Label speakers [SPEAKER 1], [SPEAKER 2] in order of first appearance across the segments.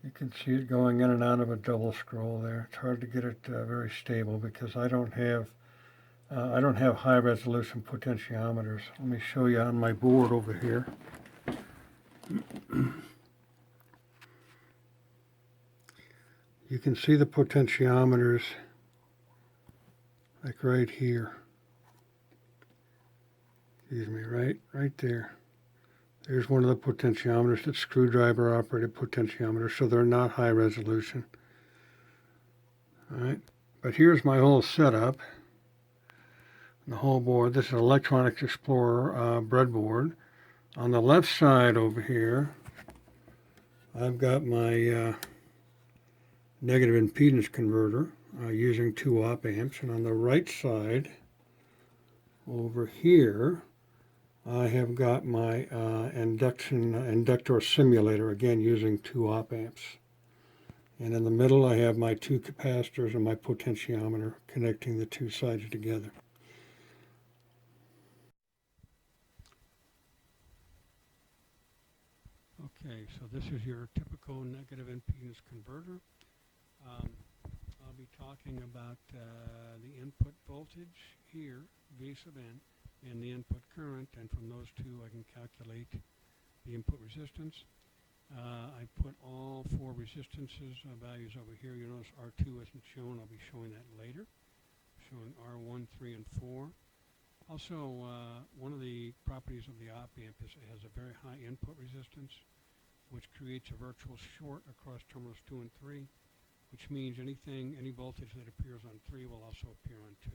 [SPEAKER 1] You can see it going in and out of a double scroll there. It's hard to get it very stable because I don't have high resolution potentiometers. Let me show you on my board over here. You can see the potentiometers like right here. Excuse me, right there. There's one of the potentiometers, that's screwdriver operated potentiometer, so they're not high resolution. All right, but here's my whole setup, the whole board. This is an Electronics Explorer breadboard. On the left side over here, I've got my negative impedance converter using 2 op amps, and on the right side over here I have got my inductor simulator, again using 2 op amps. And in the middle I have my 2 capacitors and my potentiometer connecting the 2 sides together. Okay, so this is your typical negative impedance converter. I'll be talking about the input voltage here, V sub n, and the input current, and from those two I can calculate the input resistance. I put all 4 resistances values over here. You notice R2 isn't shown. I'll be showing that later. Showing R1, 3, and 4. Also, one of the properties of the op amp is it has a very high input resistance, which creates a virtual short across terminals 2 and 3, which means any voltage that appears on 3 will also appear on 2.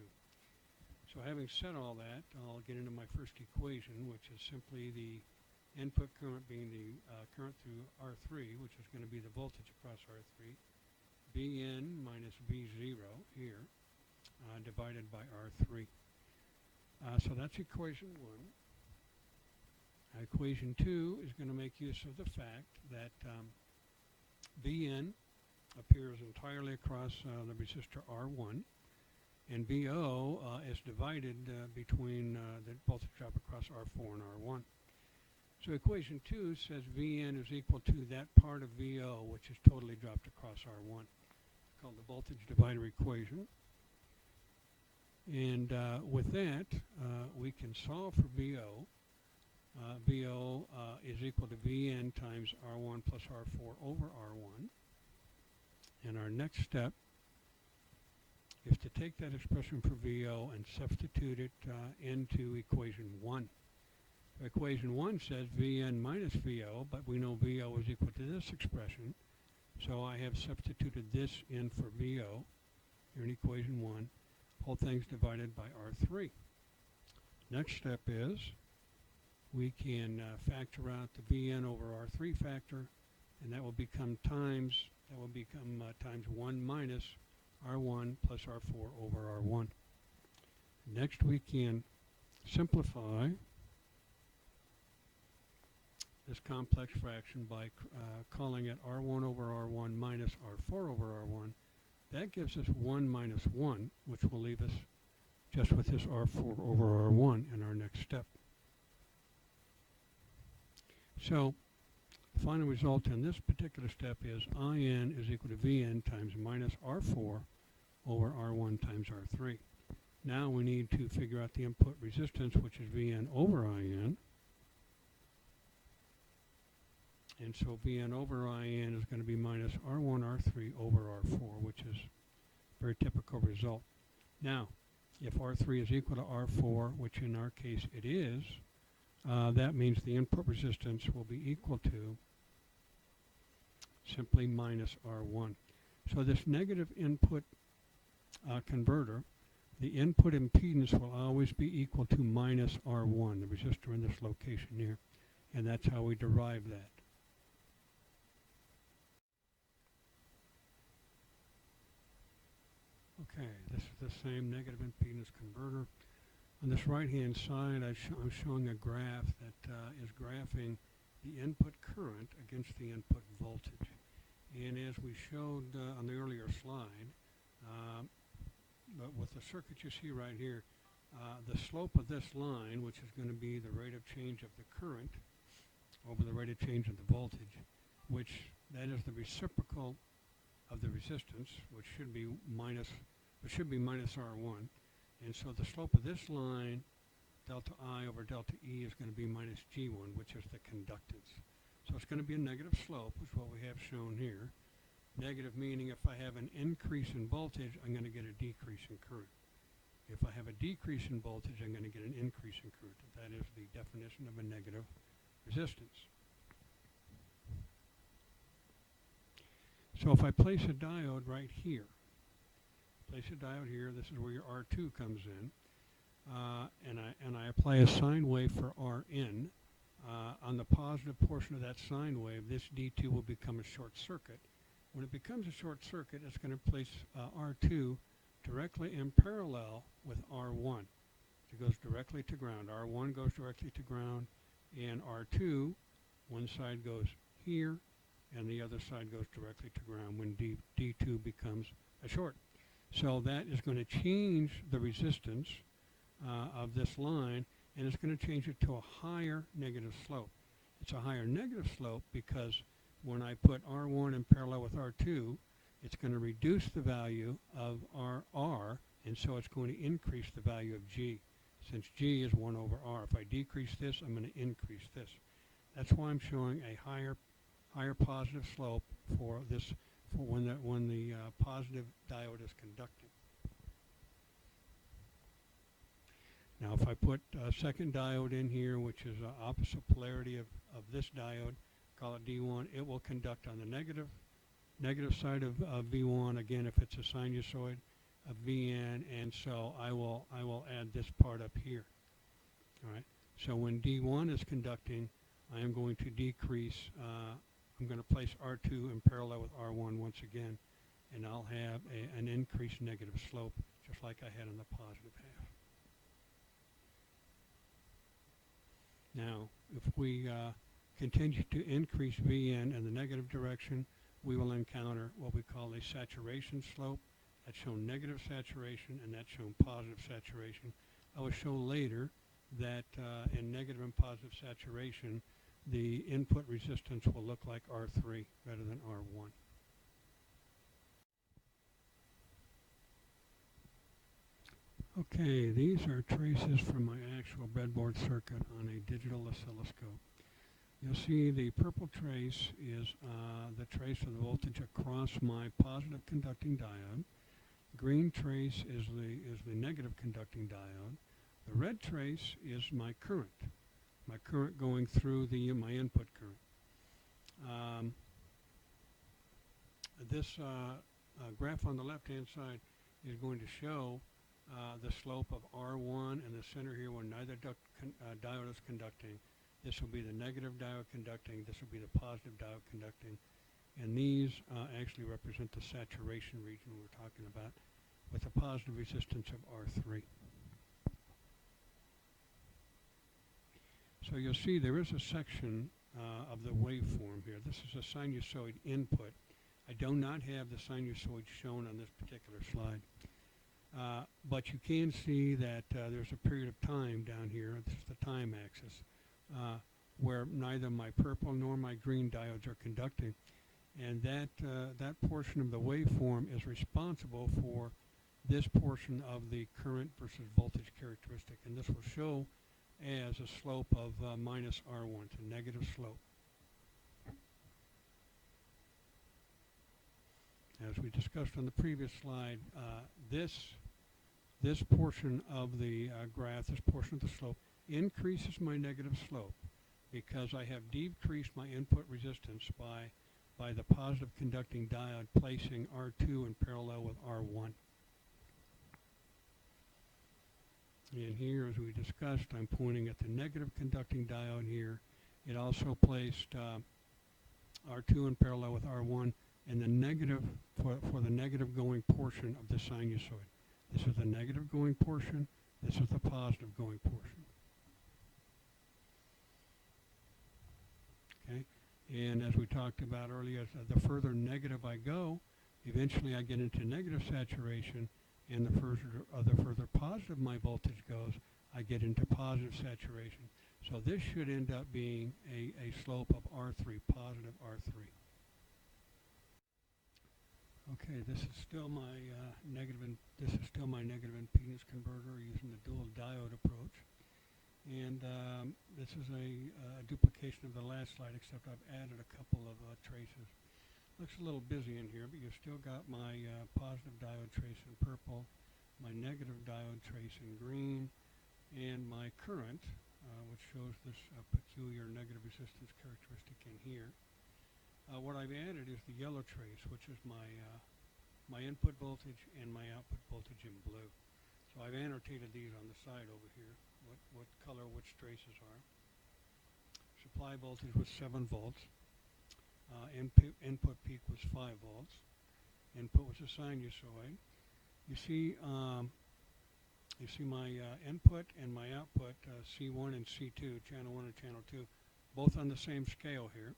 [SPEAKER 1] So having said all that, I'll get into my first equation, which is simply the input current being the current through R3, which is going to be the voltage across R3, Vn minus V0 here, divided by R3. So that's equation 1. Equation 2 is going to make use of the fact that Vn appears entirely across the resistor R1, and VO is divided between the voltage drop across R4 and R1. So equation 2 says Vn is equal to that part of VO which is totally dropped across R1. It's called the voltage divider equation. And with that, we can solve for VO. VO is equal to Vn times R1 plus R4 over R1. And our next step is to take that expression for VO and substitute it into equation 1. So equation 1 says Vn minus VO, but we know VO is equal to this expression. So I have substituted this in for VO here in equation 1. Whole thing's divided by R3. Next step is we can factor out the Vn over R3 factor, and that will become times 1 minus R1 plus R4 over R1. Next we can simplify this complex fraction by calling it R1 over R1 minus R4 over R1. That gives us 1 minus 1, which will leave us just with this R4 over R1 in our next step. So the final result in this particular step is In is equal to Vn times minus R4 over R1 times R3. Now we need to figure out the input resistance, which is Vn over In. And so Vn over In is going to be minus R1, R3 over R4, which is a very typical result. Now, if R3 is equal to R4, which in our case it is, that means the input resistance will be equal to simply minus R1. So this negative input converter, the input impedance will always be equal to minus R1, the resistor in this location here. And that's how we derive that. Okay, this is the same negative impedance converter. On this right-hand side, I'm showing a graph that is graphing the input current against the input voltage. And as we showed on the earlier slide, but with the circuit you see right here, the slope of this line, which is going to be the rate of change of the current over the rate of change of the voltage, which that is the reciprocal of the resistance, which should be minus R1. And so the slope of this line, delta I over delta E, is going to be minus G1, which is the conductance. So it's going to be a negative slope, which is what we have shown here. Negative meaning if I have an increase in voltage, I'm going to get a decrease in current. If I have a decrease in voltage, I'm going to get an increase in current. That is the definition of a negative resistance. So if I place a diode right here, this is where your R2 comes in, and I apply a sine wave for Rn. On the positive portion of that sine wave, this D2 will become a short circuit. When it becomes a short circuit, it's going to place R2 directly in parallel with R1. It goes directly to ground. R1 goes directly to ground, and R2, one side goes here, and the other side goes directly to ground when D2 becomes a short. So that is going to change the resistance of this line, and it's going to change it to a higher negative slope. It's a higher negative slope because when I put R1 in parallel with R2, it's going to reduce the value of R, and so it's going to increase the value of G. Since G is 1 over R, if I decrease this, I'm going to increase this. That's why I'm showing a higher positive slope for this, for when the positive diode is conducting. Now if I put a second diode in here, which is opposite polarity of this diode, call it D1, it will conduct on the negative side of V1, again if it's a sinusoid of Vn, and so I will add this part up here. All right. So when D1 is conducting, I am going to decrease, I'm going to place R2 in parallel with R1 once again, and I'll have an increased negative slope, just like I had in the positive half. Now, if we continue to increase Vn in the negative direction, we will encounter what we call a saturation slope. That's shown negative saturation, and that's shown positive saturation. I will show later that in negative and positive saturation, the input resistance will look like R3 rather than R1. Okay, these are traces from my actual breadboard circuit on a digital oscilloscope. You'll see the purple trace is the trace of the voltage across my positive conducting diode. Green trace is the negative conducting diode. The red trace is my current going through my input current. This graph on the left-hand side is going to show the slope of R1 in the center here when neither diode is conducting. This will be the negative diode conducting, this will be the positive diode conducting, and these actually represent the saturation region we're talking about with a positive resistance of R3. So you'll see there is a section of the waveform here. This is a sinusoid input. I do not have the sinusoid shown on this particular slide. But you can see that there's a period of time down here, this is the time axis, where neither my purple nor my green diodes are conducting. And that portion of the waveform is responsible for this portion of the current versus voltage characteristic. And this will show as a slope of minus R1, it's a negative slope. As we discussed on the previous slide, this portion of the graph, this portion of the slope, increases my negative slope because I have decreased my input resistance by the positive conducting diode placing R2 in parallel with R1. And here, as we discussed, I'm pointing at the negative conducting diode here. It also placed R2 in parallel with R1 and the negative for the negative going portion of the sinusoid. This is the negative going portion. This is the positive going portion. Okay, and as we talked about earlier, the further negative I go, eventually I get into negative saturation, and the further positive my voltage goes, I get into positive saturation. So this should end up being a slope of R3, positive R3. Okay, this is still my negative impedance converter using the dual diode approach, and this is a duplication of the last slide, except I've added a couple of traces. Looks a little busy in here, but you've still got my positive diode trace in purple, my negative diode trace in green, and my current, which shows this peculiar negative resistance characteristic in here. What I've added is the yellow trace, which is my input voltage and my output voltage in blue. So I've annotated these on the side over here, what color which traces are. Supply voltage was 7 volts. Input peak was 5 volts. Input was a sinusoid. You see my input and my output, C1 and C2, channel 1 and channel 2, both on the same scale here.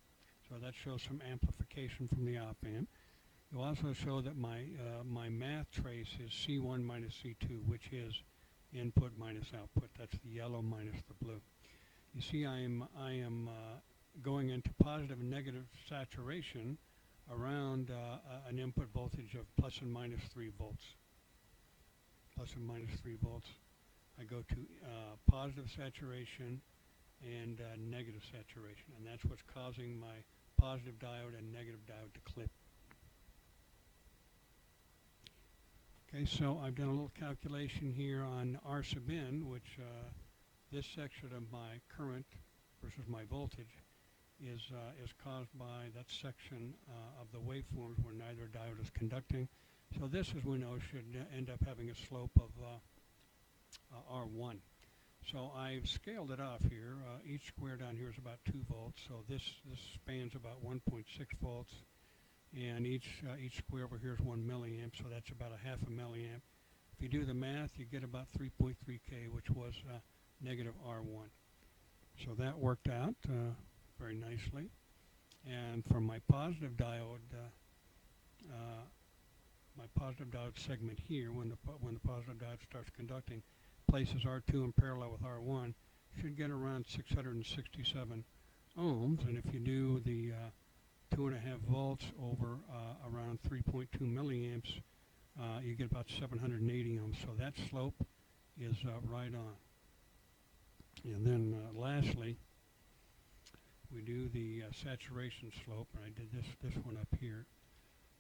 [SPEAKER 1] So that shows some amplification from the op amp. You'll also show that my math trace is C1 minus C2, which is input minus output. That's the yellow minus the blue. You see I am going into positive and negative saturation around an input voltage of plus and minus 3 volts. Plus and minus 3 volts. I go to positive saturation and negative saturation, and that's what's causing my positive diode and negative diode to clip. Okay, so I've done a little calculation here on R sub n, which this section of my current versus my voltage is caused by that section of the waveforms where neither diode is conducting. So this, as we know, should end up having a slope of R1. So I've scaled it off here. Each square down here is about 2 volts, so this spans about 1.6 volts, and each square over here is 1 milliamp, so that's about a half a milliamp. If you do the math, you get about 3.3 K, which was negative R1. So that worked out very nicely. And for my positive diode segment here, when the positive diode starts conducting, places R2 in parallel with R1, should get around 667 ohms. And if you do the 2.5 volts over around 3.2 milliamps, you get about 780 ohms. So that slope is right on. And then lastly, we do the saturation slope, and I did this one up here.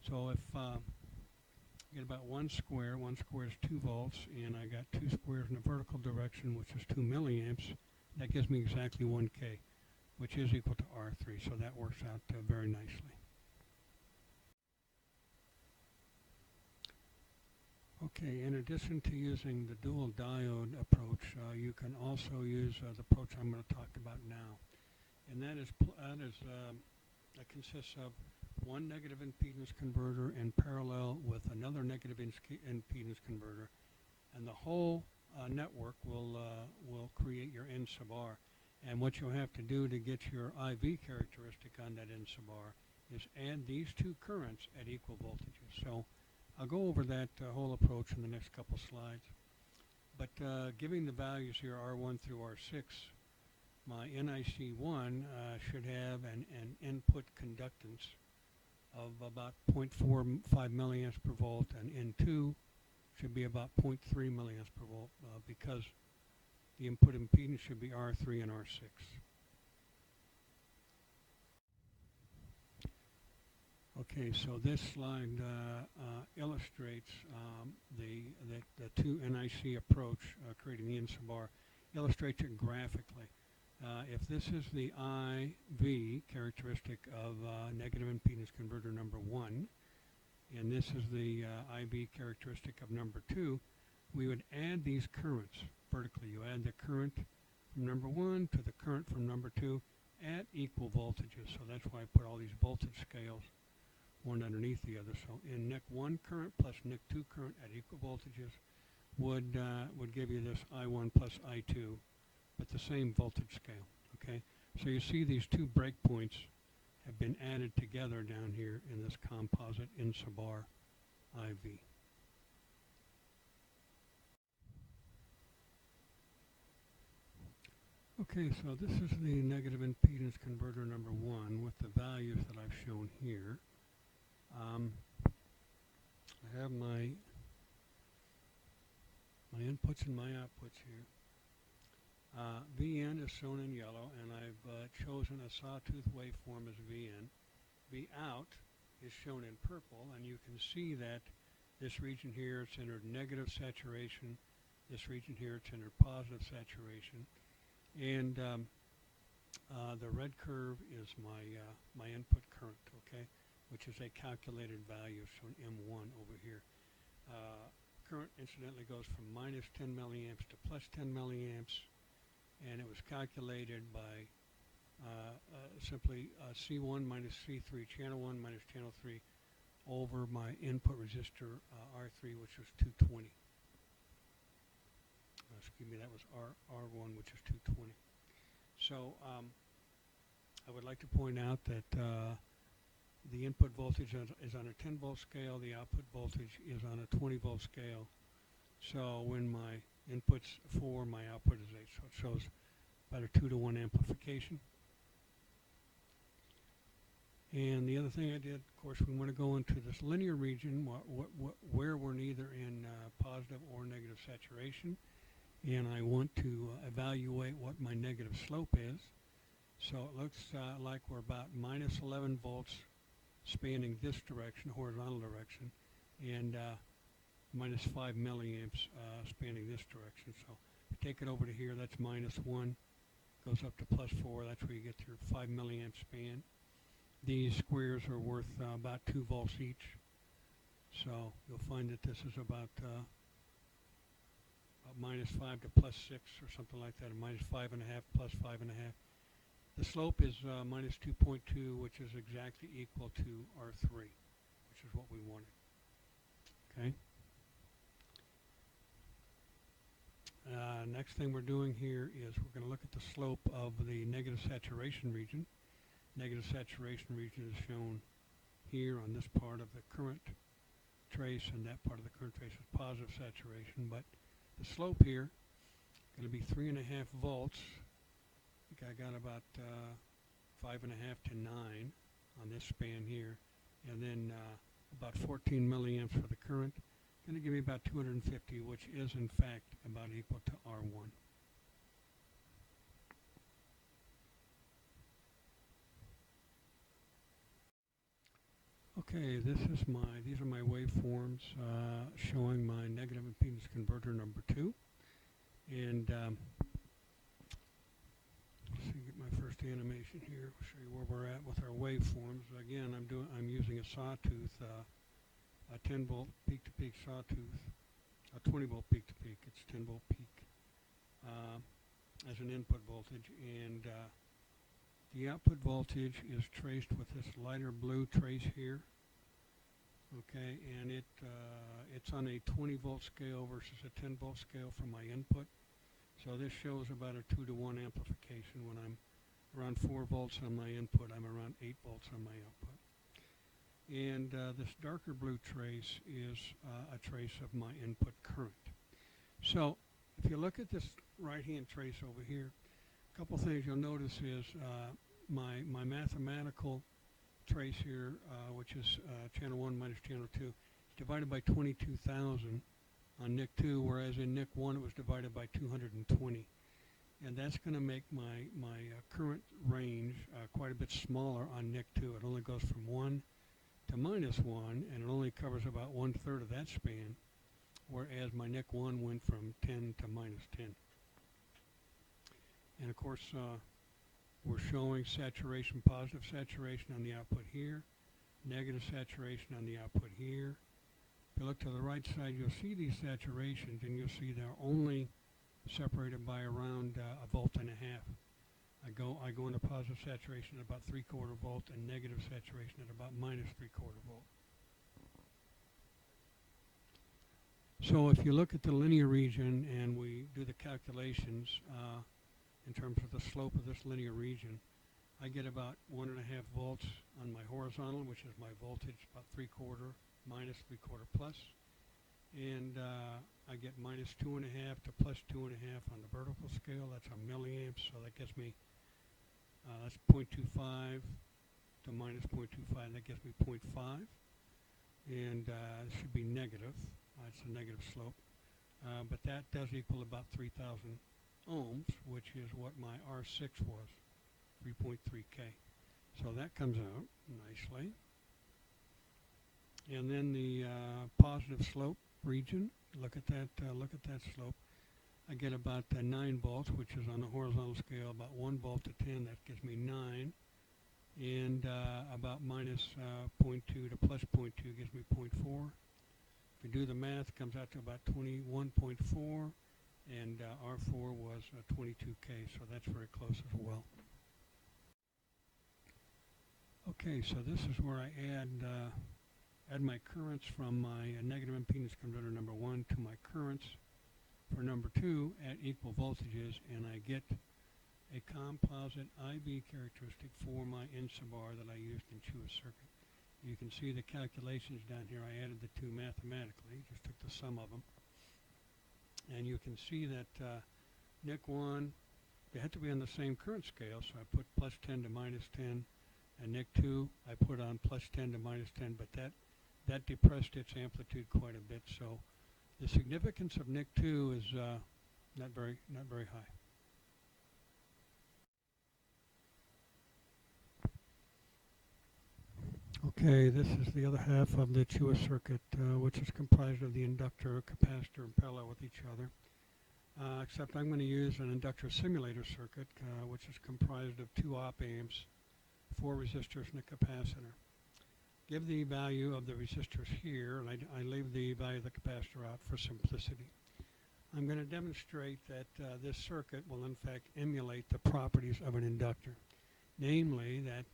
[SPEAKER 1] So if you get about one square is 2 volts, and I got 2 squares in the vertical direction, which is 2 milliamps. That gives me exactly 1 K, which is equal to R3, so that works out very nicely. Okay, in addition to using the dual diode approach, you can also use the approach I'm going to talk about now. And that consists of one negative impedance converter in parallel with another negative impedance converter, and the whole network will create your N sub R. And what you'll have to do to get your IV characteristic on that N sub R is add these two currents at equal voltages. So I'll go over that whole approach in the next couple slides. But giving the values here, R1 through R6, my NIC1 should have an input conductance of about 0.45 milliamps per volt, and N2 should be about 0.3 milliamps per volt because the input impedance should be R3 and R6. Okay, so this slide illustrates the two NIC approach, creating the N sub R, illustrates it graphically. If this is the IV characteristic of negative impedance converter number 1, and this is the IV characteristic of number 2, we would add these currents vertically. You add the current from number 1 to the current from number 2 at equal voltages. So that's why I put all these voltage scales one underneath the other. So in NIC 1 current plus NIC 2 current at equal voltages would give you this I1 plus I2, but the same voltage scale. Okay, so you see these two breakpoints have been added together down here in this composite N sub R IV. Okay, so this is the negative impedance converter number 1 with the values that I've shown here. I have my inputs and my outputs here. Vn is shown in yellow, and I've chosen a sawtooth waveform as Vn. Vout is shown in purple, and you can see that this region here it's entered negative saturation. This region here it's entered positive saturation, and the red curve is my input current, okay, which is a calculated value shown M1 over here. Current incidentally goes from minus 10 milliamps to plus 10 milliamps, and it was calculated by simply C1 minus C3, channel 1 minus channel 3, over my input resistor R3, which was 220. Excuse me, that was R1, which is 220. So I would like to point out that the input voltage is on a 10 volt scale, the output voltage is on a 20 volt scale. So when my input's 4, my output is 8, so it shows about a 2-to-1 amplification. And the other thing I did, of course, we want to go into this linear region where we're neither in positive or negative saturation. And I want to evaluate what my negative slope is. So it looks like we're about minus 11 volts spanning this direction, horizontal direction, and minus 5 milliamps spanning this direction. So if you take it over to here, that's minus 1, goes up to plus 4. That's where you get your 5 milliamp span. These squares are worth about 2 volts each. So you'll find that this is about minus 5 to plus 6 or something like that, or minus 5.5 plus 5.5. The slope is minus 2.2, which is exactly equal to R3, which is what we wanted. Okay. Next thing we're doing here is we're going to look at the slope of the negative saturation region. Negative saturation region is shown here on this part of the current trace, and that part of the current trace is positive saturation. But the slope here is going to be 3.5 volts. I think I got about 5.5 to 9 on this span here, and then about 14 milliamps for the current. Going to give me about 250, which is in fact about equal to R1. Okay, these are my waveforms showing my negative impedance converter number 2, and let's see, get my first animation here. I'll show you where we're at with our waveforms. Again, I'm using a sawtooth, a 10 volt peak to peak sawtooth, a 20 volt peak to peak. It's 10 volt peak as an input voltage, and the output voltage is traced with this lighter blue trace here. Okay, and it's on a 20 volt scale versus a 10 volt scale for my input. So this shows about a 2-to-1 amplification. When I'm around 4 volts on my input, I'm around 8 volts on my output. And this darker blue trace is a trace of my input current. So if you look at this right-hand trace over here, a couple things you'll notice is my mathematical trace here, which is channel 1 minus channel 2, is divided by 22,000 on NIC 2, whereas in NIC 1 it was divided by 220. And that's going to make my current range quite a bit smaller on NIC 2. It only goes from 1 to minus 1, and it only covers about 1/3 of that span, whereas my NIC 1 went from 10 to minus 10. And of course, we're showing saturation, positive saturation on the output here, negative saturation on the output here. If you look to the right side, you'll see these saturations, and you'll see they're only separated by around 1.5 volts. I go into positive saturation at about 3/4 volt and negative saturation at about minus 3/4 volt. So if you look at the linear region and we do the calculations in terms of the slope of this linear region, I get about 1.5 volts on my horizontal, which is my voltage, about 3/4 minus 3/4 plus, and I get minus 2.5 to plus 2.5 on the vertical scale. That's a milliamps, so that gets me that's 0.25 to minus 0.25. That gives me 0.5. and it should be negative. It's a negative slope. But that does equal about 3,000 ohms, which is what my R6 was, 3.3K. So that comes out nicely. And then the positive slope region, look at that slope. I get about 9 volts, which is on the horizontal scale about 1 volt to 10. That gives me 9. And about minus 0.2 to plus 0.2 gives me 0.4. If we do the math, it comes out to about 21.4. And R4 was 22K, so that's very close as well. Okay, so this is where I add my currents from my negative impedance converter number 1 to my currents for number 2 at equal voltages, and I get a composite IB characteristic for my N sub R that I used in Chua's circuit. You can see the calculations down here. I added the two mathematically, just took the sum of them. And you can see that NIC 1, they had to be on the same current scale, so I put plus 10 to minus 10. And NIC 2, I put on plus 10 to minus 10, but that depressed its amplitude quite a bit. So the significance of NIC 2 is not very high. Okay, this is the other half of the Chua circuit, which is comprised of the inductor, capacitor, and parallel with each other. Except I'm going to use an inductor simulator circuit, which is comprised of 2 op-amps, 4 resistors, and a capacitor. Give the value of the resistors here, and I leave the value of the capacitor out for simplicity. I'm going to demonstrate that this circuit will in fact emulate the properties of an inductor. Namely, that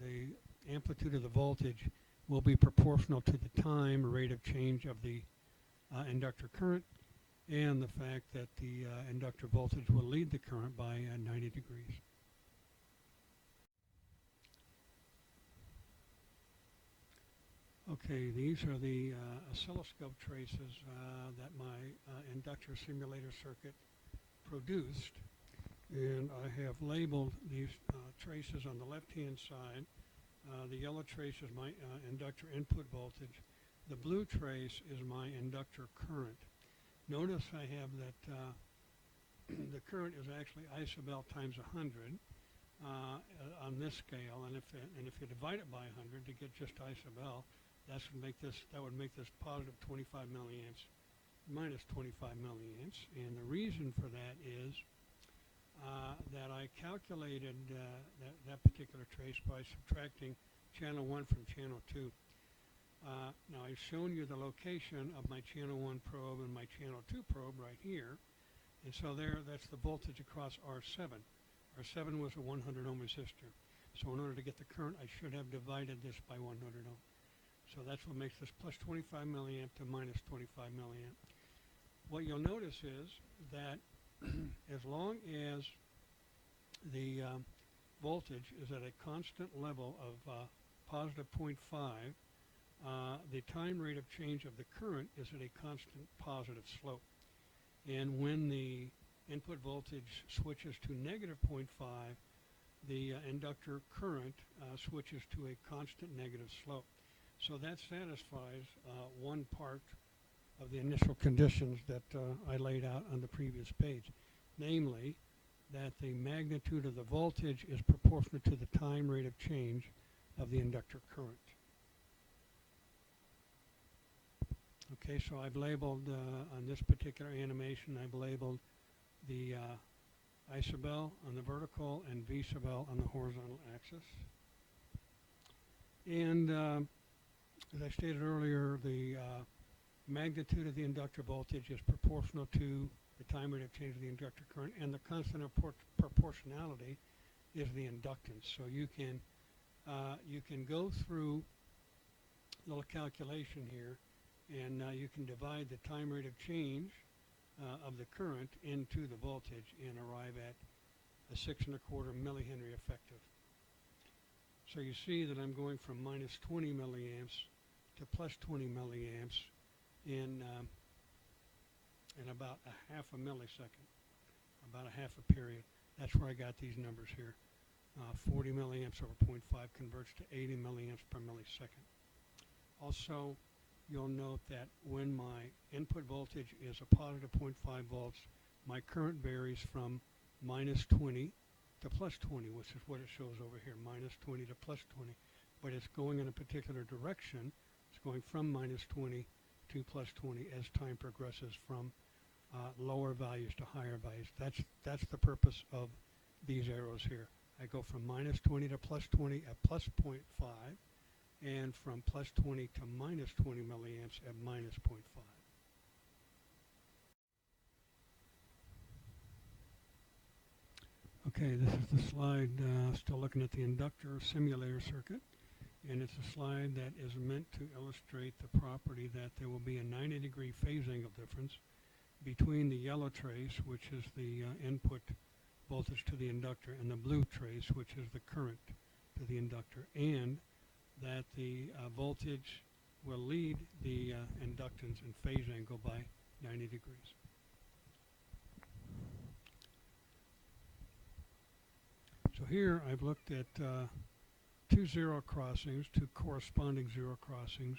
[SPEAKER 1] the amplitude of the voltage will be proportional to the time rate of change of the inductor current, and the fact that the inductor voltage will lead the current by 90 degrees. Okay, these are the oscilloscope traces that my inductor simulator circuit produced, and I have labeled these traces on the left-hand side. The yellow trace is my inductor input voltage. The blue trace is my inductor current. Notice I have that the current is actually I sub L times 100 on this scale, and if you divide it by 100 to get just I sub L, that would make this positive 25 milliamps, minus 25 milliamps. And the reason for that is that I calculated that particular trace by subtracting channel 1 from channel 2. Now I've shown you the location of my channel 1 probe and my channel 2 probe right here. And so that's the voltage across R7. R7 was a 100 ohm resistor. So in order to get the current, I should have divided this by 100 ohm. So that's what makes this plus 25 milliamp to minus 25 milliamp. What you'll notice is that as long as the voltage is at a constant level of positive 0.5, the time rate of change of the current is at a constant positive slope. And when the input voltage switches to negative 0.5, the inductor current switches to a constant negative slope. So that satisfies one part of the initial conditions that I laid out on the previous page, namely that the magnitude of the voltage is proportionate to the time rate of change of the inductor current. Okay, so I've labeled on this particular animation, I've labeled the I sub L on the vertical and V sub L on the horizontal axis. And as I stated earlier, the magnitude of the inductor voltage is proportional to the time rate of change of the inductor current, and the constant of proportionality is the inductance. So you can go through a little calculation here, and you can divide the time rate of change of the current into the voltage and arrive at a 6 1/4 millihenry effective. So you see that I'm going from minus 20 milliamps to plus 20 milliamps in about a half a millisecond, about a half a period. That's where I got these numbers here. 40 milliamps over 0.5 converts to 80 milliamps per millisecond. Also, you'll note that when my input voltage is a positive 0.5 volts, my current varies from minus 20 to plus 20, which is what it shows over here, minus 20 to plus 20. But it's going in a particular direction. It's going from minus 20 to plus 20 as time progresses from lower values to higher values. That's the purpose of these arrows here. I go from minus 20 to plus 20 at plus 0.5, and from plus 20 to minus 20 milliamps at minus 0.5. Okay, this is the slide, still looking at the inductor simulator circuit, and it's a slide that is meant to illustrate the property that there will be a 90-degree phase angle difference between the yellow trace, which is the input voltage to the inductor, and the blue trace, which is the current to the inductor, and that the voltage will lead the inductance in phase angle by 90 degrees. So here I've looked at two zero crossings, two corresponding zero crossings,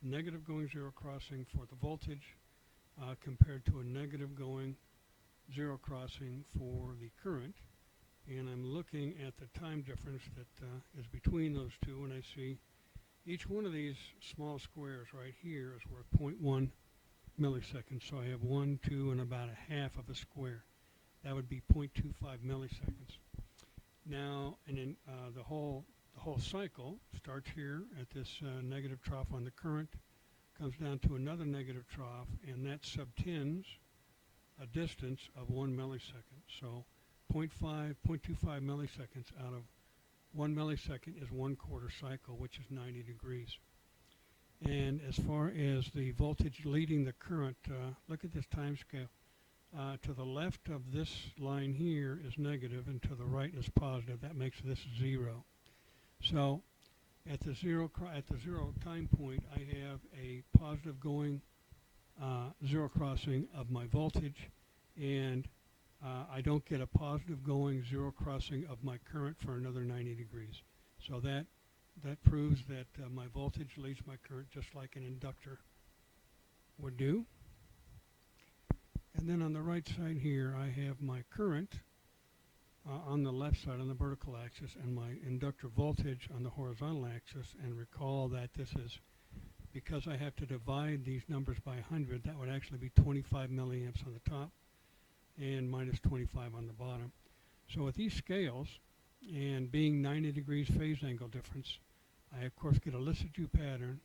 [SPEAKER 1] negative going zero crossing for the voltage compared to a negative going zero crossing for the current. And I'm looking at the time difference that is between those two, and I see each one of these small squares right here is worth 0.1 milliseconds. So I have 1, 2, and about a half of a square. That would be 0.25 milliseconds. Now, and then the whole cycle starts here at this negative trough on the current, comes down to another negative trough, and that subtends a distance of 1 millisecond. So 0.25 milliseconds out of 1 millisecond is 1/4 cycle, which is 90 degrees. And as far as the voltage leading the current, look at this time scale. To the left of this line here is negative, and to the right is positive. That makes this 0. So at the zero time point, I have a positive going zero crossing of my voltage, and I don't get a positive going zero crossing of my current for another 90 degrees. So that proves that my voltage leads my current just like an inductor would do. And then on the right side here, I have my current on the left side on the vertical axis and my inductor voltage on the horizontal axis. And recall that this is, because I have to divide these numbers by 100, that would actually be 25 milliamps on the top and minus 25 on the bottom. So with these scales, and being 90 degrees phase angle difference, I of course get a Lissajous pattern,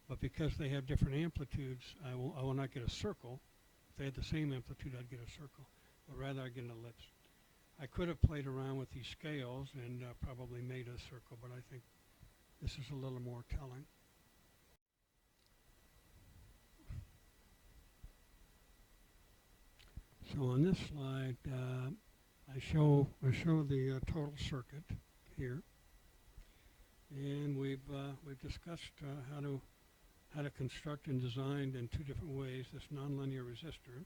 [SPEAKER 1] but because they have different amplitudes, I will not get a circle. If they had the same amplitude, I'd get a circle, but rather I get an ellipse. I could have played around with these scales and probably made a circle, but I think this is a little more telling. So on this slide, I show the total circuit here, and we've discussed how to construct and design in two different ways this nonlinear resistor,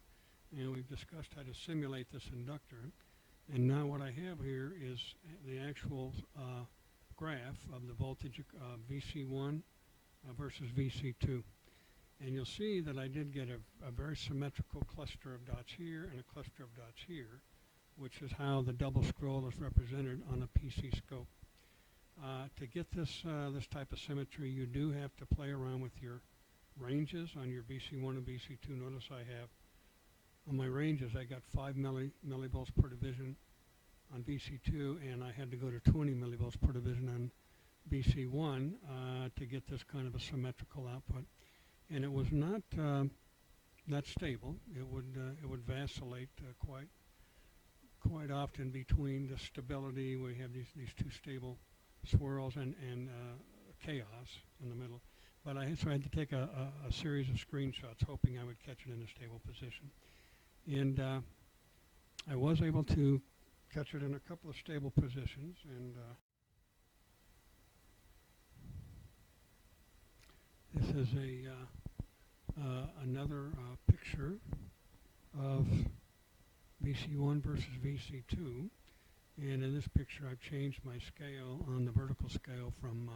[SPEAKER 1] and we've discussed how to simulate this inductor. And now what I have here is the actual graph of the voltage VC1 versus VC2. And you'll see that I did get a very symmetrical cluster of dots here and a cluster of dots here, which is how the double scroll is represented on a PC scope. To get this type of symmetry, you do have to play around with your ranges on your VC1 and VC2. Notice I have, on my ranges, I got 5 millivolts per division on VC2, and I had to go to 20 millivolts per division on VC1 to get this kind of a symmetrical output. And it was not that stable. It would vacillate quite often between the stability. We have these two stable swirls and chaos in the middle. But so I had to take a series of screenshots, hoping I would catch it in a stable position. And I was able to catch it in a couple of stable positions. And this is another picture of VC1 versus VC2. And in this picture, I've changed my scale on the vertical scale from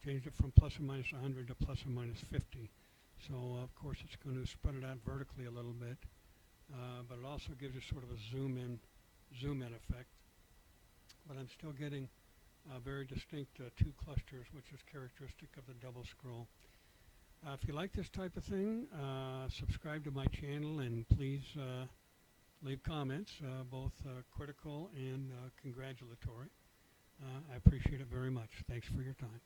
[SPEAKER 1] changed it from plus or minus 100 to plus or minus 50. So of course it's going to spread it out vertically a little bit, but it also gives you sort of a zoom in effect. But I'm still getting very distinct two clusters, which is characteristic of the double scroll. If you like this type of thing, subscribe to my channel and please leave comments, both critical and congratulatory. I appreciate it very much. Thanks for your time.